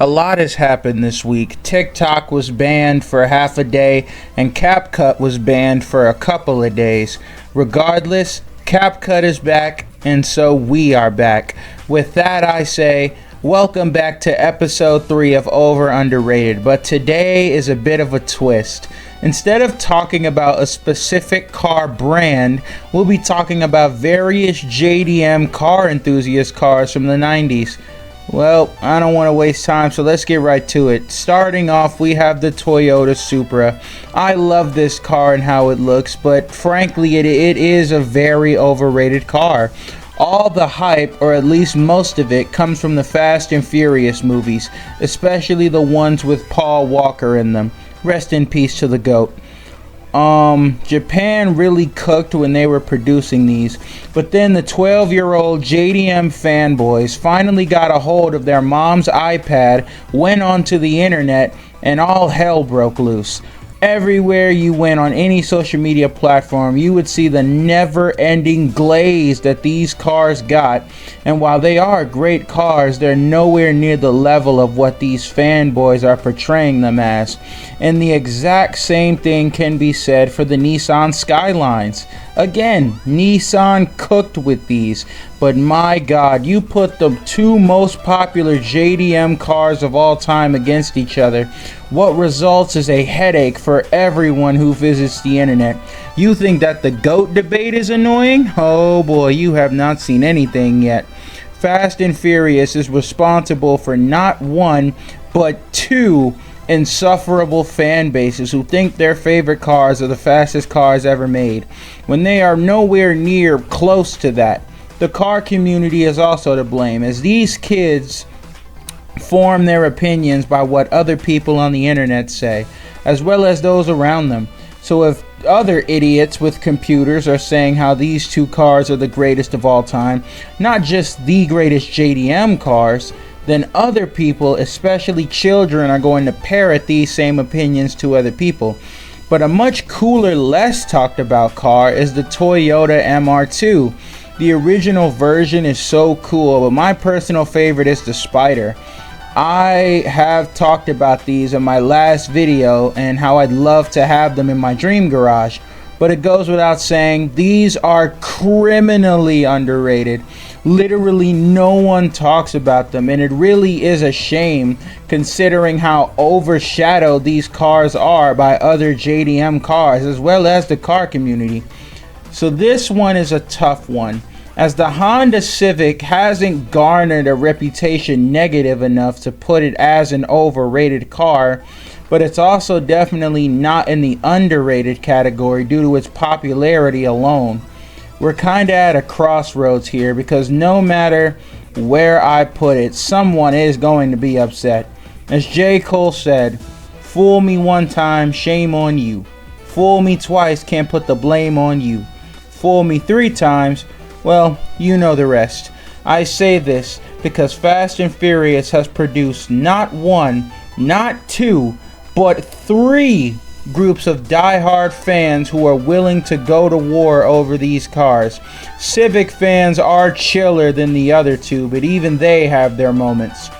A lot has happened this week. TikTok was banned for half a day, and CapCut was banned for a couple of days. Regardless, CapCut is back, and so we are back. With that, I say, welcome back to episode 3 of Over Underrated. But today is a bit of a twist. Instead of talking about a specific car brand, we'll be talking about various JDM car enthusiast cars from the 90s. Well, I don't want to waste time, so let's get right to it. Starting off, we have the Toyota Supra. I love this car and how it looks, but frankly, it is a very overrated car. All the hype, or at least most of it, comes from the Fast and Furious movies, especially the ones with Paul Walker in them. Rest in peace to the GOAT. Japan really cooked when they were producing these, but then the 12-year-old JDM fanboys finally got a hold of their mom's iPad, went onto the internet, and all hell broke loose. Everywhere you went on any social media platform, you would see the never-ending glaze that these cars got. And while they are great cars, they're nowhere near the level of what these fanboys are portraying them as. And the exact same thing can be said for the Nissan Skylines. Again, Nissan cooked with these, but my God, you put the two most popular JDM cars of all time against each other. What results is a headache for everyone who visits the internet. You think that the GOAT debate is annoying? Oh boy, you have not seen anything yet. Fast and Furious is responsible for not one, but two insufferable fan bases who think their favorite cars are the fastest cars ever made, when they are nowhere near close to that. The car community is also to blame, as these kids form their opinions by what other people on the internet say, as well as those around them. So if other idiots with computers are saying how these two cars are the greatest of all time, not just the greatest JDM cars, then other people, especially children, are going to parrot these same opinions to other people. But a much cooler, less talked about car is the Toyota MR2. The original version is so cool, but my personal favorite is the Spider. I have talked about these in my last video and how I'd love to have them in my dream garage. But it goes without saying, these are criminally underrated. Literally no one talks about them, and it really is a shame considering how overshadowed these cars are by other JDM cars as well as the car community. So this one is a tough one, as the Honda Civic hasn't garnered a reputation negative enough to put it as an overrated car, but it's also definitely not in the underrated category due to its popularity alone. We're kinda at a crossroads here, because no matter where I put it, someone is going to be upset. As J. Cole said, "Fool me one time, shame on you. Fool me twice, can't put the blame on you. Fool me 3 times, well, you know the rest." I say this because Fast and Furious has produced not 1, not 2, but 3 groups of die-hard fans who are willing to go to war over these cars. Civic fans are chiller than the other two, but even they have their moments.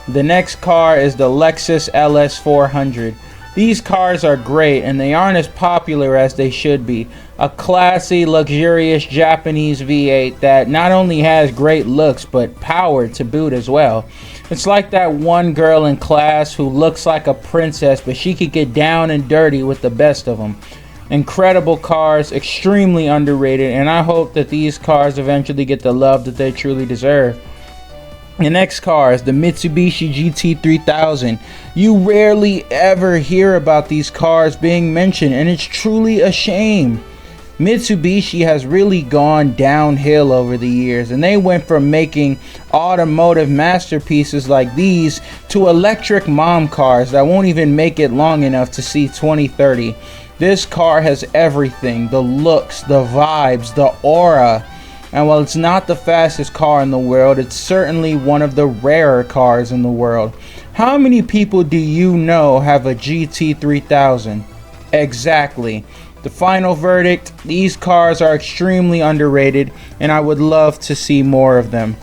The next car is the Lexus LS400. These cars are great, and they aren't as popular as they should be. A classy, luxurious Japanese V8 that not only has great looks, but power to boot as well. It's like that one girl in class who looks like a princess, but she could get down and dirty with the best of them. Incredible cars, extremely underrated, and I hope that these cars eventually get the love that they truly deserve. The next car is the Mitsubishi GT3000. You rarely ever hear about these cars being mentioned, and it's truly a shame. Mitsubishi has really gone downhill over the years, and they went from making automotive masterpieces like these to electric mom cars that won't even make it long enough to see 2030. This car has everything: the looks, the vibes, the aura. And while it's not the fastest car in the world, it's certainly one of the rarer cars in the world. How many people do you know have a GT3000? Exactly. The final verdict: these cars are extremely underrated, and I would love to see more of them.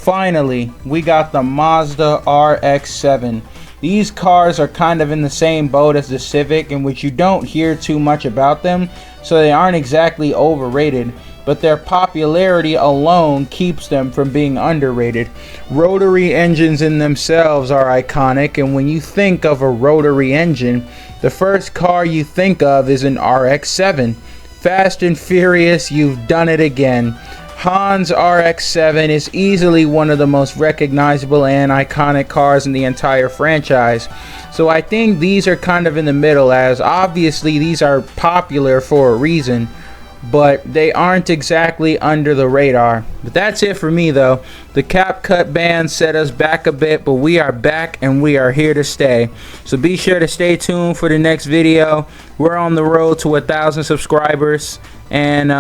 finally, we got the Mazda RX-7. These cars are kind of in the same boat as the Civic, in which you don't hear too much about them, so they aren't exactly overrated, but their popularity alone keeps them from being underrated. Rotary engines in themselves are iconic, and when you think of a rotary engine, the first car you think of is an RX-7. Fast and Furious, you've done it again. Han's RX-7 is easily one of the most recognizable and iconic cars in the entire franchise. So I think these are kind of in the middle, as obviously these are popular for a reason, but they aren't exactly under the radar. But that's it for me though. The CapCut ban set us back a bit, but we are back and we are here to stay. So be sure to stay tuned for the next video. We're on the road to 1,000 subscribers, and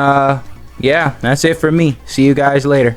yeah, that's it for me. See you guys later.